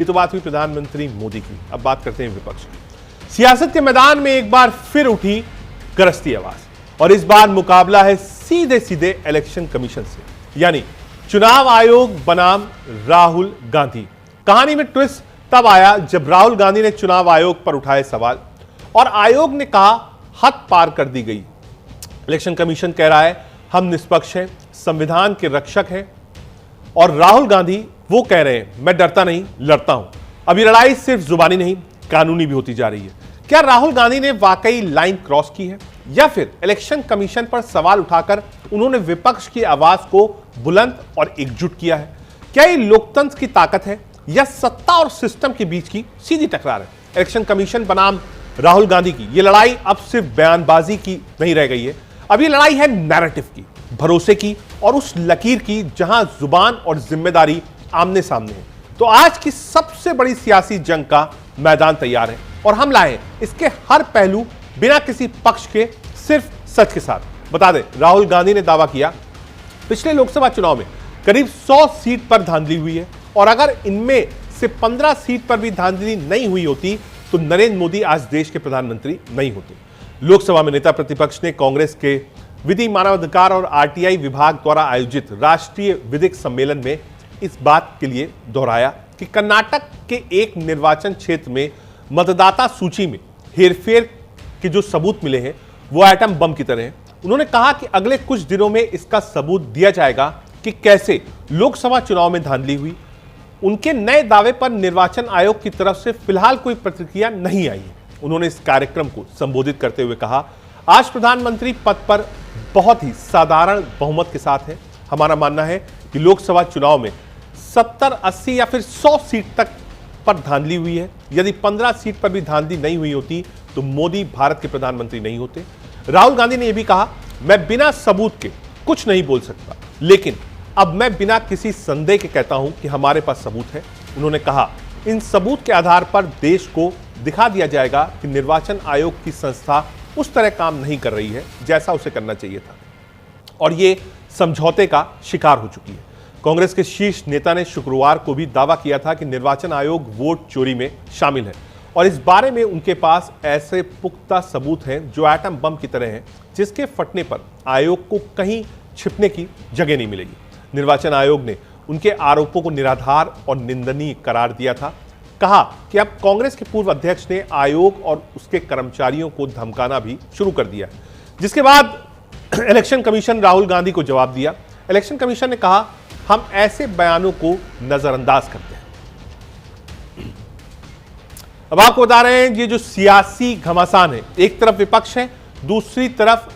ये तो बात हुई प्रधानमंत्री मोदी की। अब बात करते हैं विपक्ष की। सियासत के मैदान में एक बार फिर उठी गरजती आवाज और इस बार मुकाबला है सीधे सीधे इलेक्शन कमीशन से, यानी चुनाव आयोग बनाम राहुल गांधी। कहानी में ट्विस्ट तब आया जब राहुल गांधी ने चुनाव आयोग पर उठाए सवाल और आयोग ने कहा हद पार कर दी गई। इलेक्शन कमीशन कह रहा है हम निष्पक्ष हैं, संविधान के रक्षक हैं, और राहुल गांधी वो कह रहे हैं मैं डरता नहीं, लड़ता हूं। अब ये लड़ाई सिर्फ जुबानी नहीं, कानूनी भी होती जा रही है। क्या राहुल गांधी ने वाकई लाइन क्रॉस की है या फिर इलेक्शन कमीशन पर सवाल उठाकर उन्होंने विपक्ष की आवाज को बुलंद और एकजुट किया है? क्या ये लोकतंत्र की ताकत है या सत्ता और सिस्टम के बीच की सीधी टकरार है? इलेक्शन कमीशन बनाम राहुल गांधी की ये लड़ाई अब सिर्फ बयानबाजी की नहीं रह गई है, अब ये लड़ाई है नैरेटिव की, भरोसे की और उस लकीर की जहां जुबान और जिम्मेदारी आमने सामने है। तो आज की सबसे बड़ी सियासी जंग का मैदान तैयार है और हम लाए इसके हर पहलू बिना किसी पक्ष के, सिर्फ सच के साथ। बता दें, राहुल गांधी ने दावा किया पिछले लोकसभा चुनाव में करीब 100 सीट पर धांधली हुई है और अगर इनमें से 15 सीट पर भी धांधली नहीं हुई होती तो नरेंद्र मोदी आज देश के प्रधानमंत्री नहीं होते। लोकसभा में नेता प्रतिपक्ष ने कांग्रेस के विधि, मानवाधिकार और आरटीआई विभाग द्वारा आयोजित राष्ट्रीय विधिक सम्मेलन में इस बात के लिए दोहराया कि कर्नाटक के एक निर्वाचन क्षेत्र में मतदाता सूची में हेरफेर के जो सबूत मिले हैं वो एटम बम की तरह हैं। उन्होंने कहा कि अगले कुछ दिनों में इसका सबूत दिया जाएगा कि कैसे लोकसभा चुनाव में धांधली हुई। उनके नए दावे पर निर्वाचन आयोग की तरफ से फिलहाल कोई प्रतिक्रिया नहीं आई है। उन्होंने इस कार्यक्रम को संबोधित करते हुए कहा, आज प्रधानमंत्री पद पर बहुत ही साधारण बहुमत के साथ है। हमारा मानना है कि लोकसभा चुनाव में 70, 80 या फिर 100 सीट तक पर धांधली हुई है। यदि 15 सीट पर भी धांधली नहीं हुई होती तो मोदी भारत के प्रधानमंत्री नहीं होते। राहुल गांधी ने यह भी कहा, मैं बिना सबूत के कुछ नहीं बोल सकता, लेकिन अब मैं बिना किसी संदेह के कहता हूं कि हमारे पास सबूत है। उन्होंने कहा, इन सबूत के आधार पर देश को दिखा दिया जाएगा कि निर्वाचन आयोग की संस्था उस तरह काम नहीं कर रही है जैसा उसे करना चाहिए था और ये समझौते का शिकार हो चुकी है। कांग्रेस के शीर्ष नेता ने शुक्रवार को भी दावा किया था कि निर्वाचन आयोग वोट चोरी में शामिल है और इस बारे में उनके पास ऐसे पुख्ता सबूत हैं जो एटम बम की तरह हैं, जिसके फटने पर आयोग को कहीं छिपने की जगह नहीं मिलेगी। निर्वाचन आयोग ने उनके आरोपों को निराधार और निंदनीय करार दिया था। कहा कि अब कांग्रेस के पूर्व अध्यक्ष ने आयोग और उसके कर्मचारियों को धमकाना भी शुरू कर दिया, जिसके बाद इलेक्शन कमीशन राहुल गांधी को जवाब दिया। इलेक्शन कमीशन ने कहा, हम ऐसे बयानों को नजरअंदाज करते हैं। अब आपको बता रहे हैं, ये जो सियासी घमासान है, एक तरफ विपक्ष है, दूसरी तरफ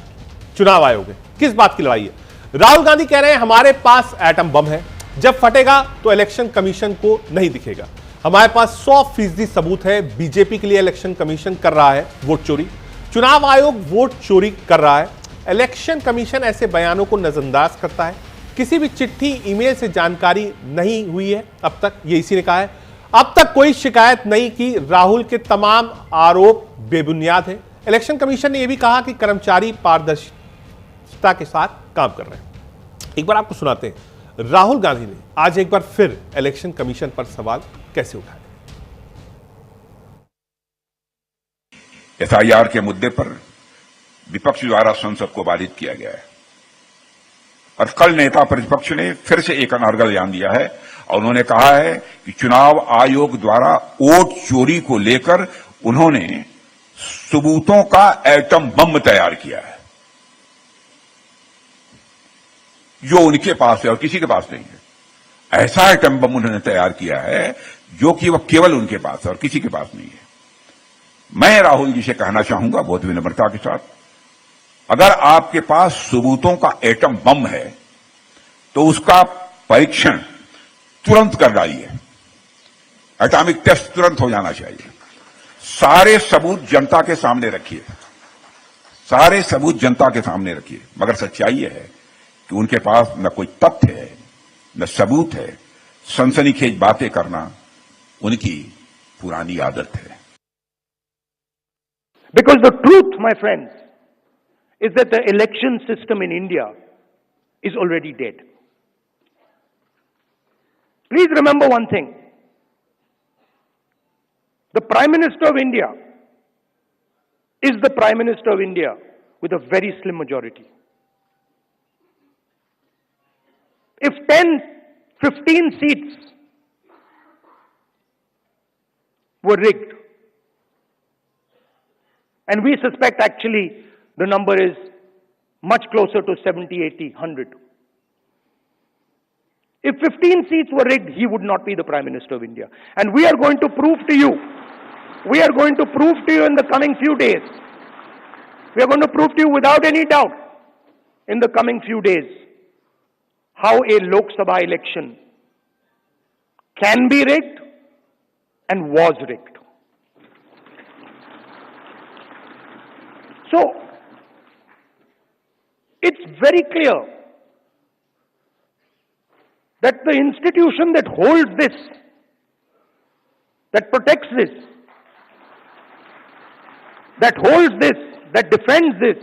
चुनाव आयोग है। किस बात की लड़ाई है? राहुल गांधी कह रहे हैं हमारे पास एटम बम है, जब फटेगा तो इलेक्शन कमीशन को नहीं दिखेगा। हमारे पास 100% सबूत है, बीजेपी के लिए इलेक्शन कमीशन कर रहा है वोट चोरी, चुनाव आयोग वोट चोरी कर रहा है। इलेक्शन कमीशन ऐसे बयानों को नजरअंदाज करता है। किसी भी चिट्ठी, ईमेल से जानकारी नहीं हुई है अब तक, ये इसी ने कहा है। अब तक कोई शिकायत नहीं कि राहुल के तमाम आरोप बेबुनियाद हैं। इलेक्शन कमीशन ने यह भी कहा कि कर्मचारी पारदर्शिता के साथ काम कर रहे हैं। एक बार आपको सुनाते हैं, राहुल गांधी ने आज एक बार फिर इलेक्शन कमीशन पर सवाल कैसे उठाए। एफआईआर के मुद्दे पर विपक्ष द्वारा संसद को बाधित किया गया है और कल नेता प्रतिपक्ष ने फिर से एक अनर्गल बयान दिया है और उन्होंने कहा है कि चुनाव आयोग द्वारा वोट चोरी को लेकर उन्होंने सबूतों का एटम बम तैयार किया है, जो उनके पास है और किसी के पास नहीं है। ऐसा एटम बम उन्होंने तैयार किया है जो कि वह केवल उनके पास है और किसी के पास नहीं है। मैं राहुल जी से कहना चाहूंगा बहुत विनम्रता के साथ, अगर आपके पास सबूतों का एटम बम है तो उसका परीक्षण तुरंत कर डालिए। एटॉमिक टेस्ट तुरंत हो जाना चाहिए। सारे सबूत जनता के सामने रखिए, सारे सबूत जनता के सामने रखिए। मगर सच्चाई यह है कि उनके पास न कोई तथ्य है, न सबूत है। सनसनीखेज बातें करना उनकी पुरानी आदत है। Because the truth, my friends, is that the election system in India is already dead. Please remember one thing. The Prime Minister of India is the Prime Minister of India with a very slim majority. If 10, 15 seats were rigged, and we suspect actually the number is much closer to 70, 80, 100. If 15 seats were rigged, he would not be the Prime Minister of India. And we are going to prove to you, in the coming few days, we are going to prove to you without any doubt in the coming few days how a Lok Sabha election can be rigged and was rigged. So, it's very clear that the institution that holds this, that protects this, that holds this, that defends this,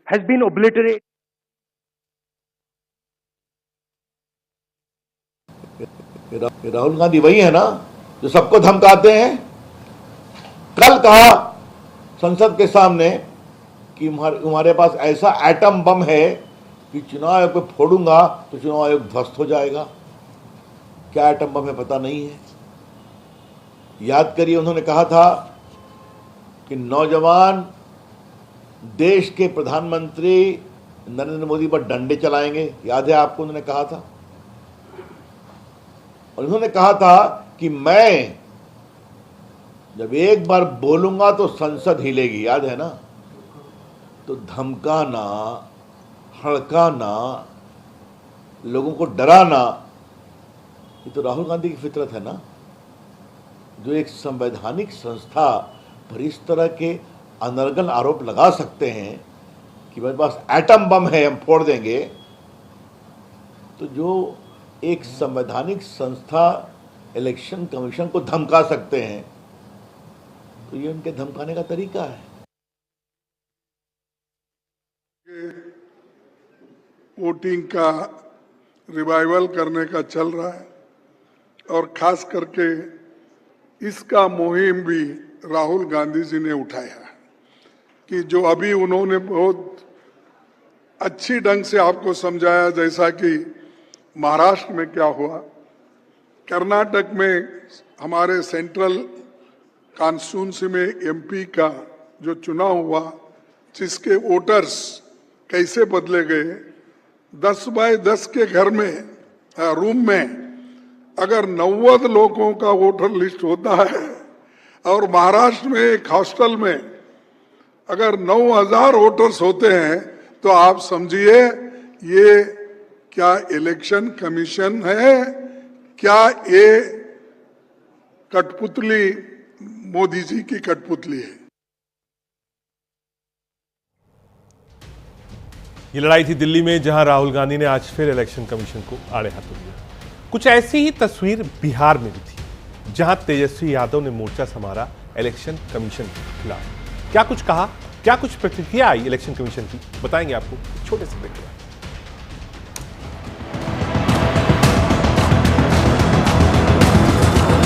has been obliterated. ये राहुल गांधी वही है ना जो सबको धमकाते हैं। कल कहा संसद के सामने कि हमारे पास ऐसा एटम बम है कि चुनाव आयोग को फोड़ूंगा तो चुनाव आयोग ध्वस्त हो जाएगा। क्या एटम बम है पता नहीं है। याद करिए, उन्होंने कहा था कि नौजवान देश के प्रधानमंत्री नरेंद्र मोदी पर डंडे चलाएंगे। याद है आपको, उन्होंने कहा था। और उन्होंने कहा था कि मैं जब एक बार बोलूंगा तो संसद हिलेगी। याद है ना। तो धमकाना, हड़काना, लोगों को डराना, ये तो राहुल गांधी की फितरत है ना। जो एक संवैधानिक संस्था पर इस तरह के अनर्गल आरोप लगा सकते हैं कि मेरे पास एटम बम है, हम फोड़ देंगे। तो जो एक संवैधानिक संस्था इलेक्शन कमीशन को धमका सकते हैं, तो ये उनके धमकाने का तरीका है। वोटिंग का रिवाइवल करने का चल रहा है और खास करके इसका मुहिम भी राहुल गांधी जी ने उठाया है कि जो अभी उन्होंने बहुत अच्छी ढंग से आपको समझाया, जैसा कि महाराष्ट्र में क्या हुआ, कर्नाटक में हमारे सेंट्रल कॉन्स्टिट्यूंसी में एमपी का जो चुनाव हुआ, जिसके वोटर्स कैसे बदले गए। 10 बाय 10 के घर में रूम में अगर 90 लोगों का वोटर लिस्ट होता है और महाराष्ट्र में एक हॉस्टल में अगर 9000 वोटर्स होते हैं, तो आप समझिए ये क्या इलेक्शन कमीशन है, क्या ये कठपुतली मोदी जी की कठपुतली है। ये लड़ाई थी दिल्ली में, जहां राहुल गांधी ने आज फिर इलेक्शन कमीशन को आड़े हाथों लिया। कुछ ऐसी ही तस्वीर बिहार में भी थी, जहां तेजस्वी यादव ने मोर्चा संभाला इलेक्शन कमीशन के खिलाफ। क्या कुछ कहा, क्या कुछ प्रतिक्रिया आई इलेक्शन कमीशन की, बताएंगे आपको छोटे से ब्रेक के बाद।